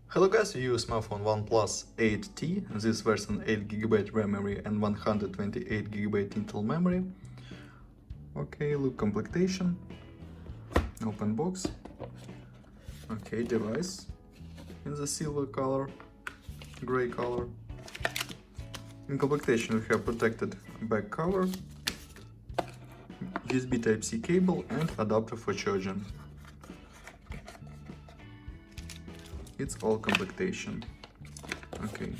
Hello guys, you use smartphone OnePlus 8T, this version 8GB RAM memory and 128GB internal memory. Okay, look completion, open box, okay, device in the silver color, gray color. In completion we have protected back cover, USB Type-C cable and adapter for charging. It's all completion. Okay.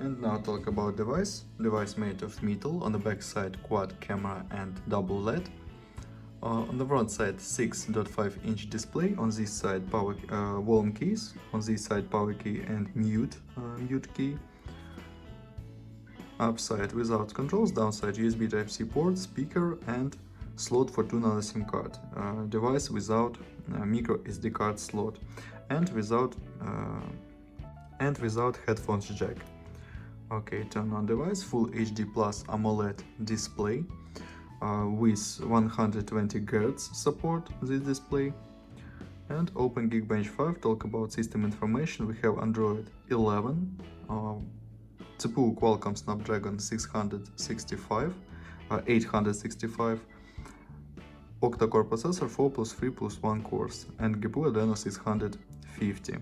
And now talk about device. Device made of metal, on the back side quad camera and double LED. On the front side 6.5-inch display, on this side power volume keys, on this side power key and mute key. Upside without controls, downside USB Type-C port, speaker and slot for 2 nano SIM card. Device without micro SD card slot and without headphones jack. Okay, turn on device, full HD plus AMOLED display with 120 Hz support this display. And open Geekbench 5, talk about system information. We have Android 11, CPU Qualcomm Snapdragon 865, octa-core processor 4+3+1 cores, and GPU Adreno 650.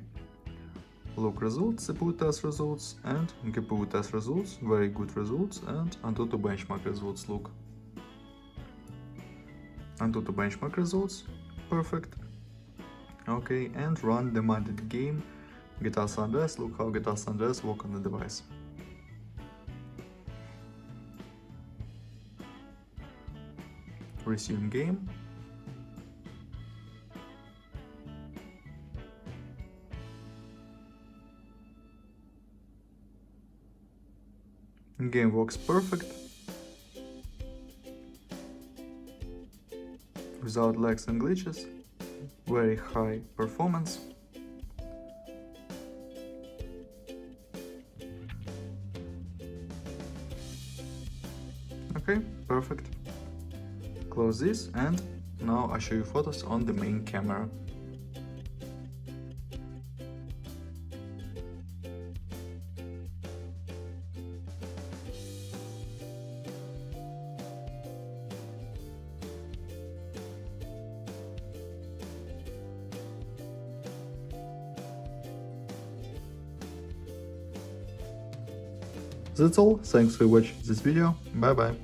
Look results, CPU test results and GPU test results, very good results, and Antutu benchmark results. Look, Antutu benchmark results, perfect. Okay, and run demanded game GTA San Andreas. Look how GTA San Andreas work on the device. Resume game. Game works perfect, without lags and glitches, very high performance. Okay, perfect. Close this, and now I show you photos on the main camera. That's all, thanks for watching this video, bye bye.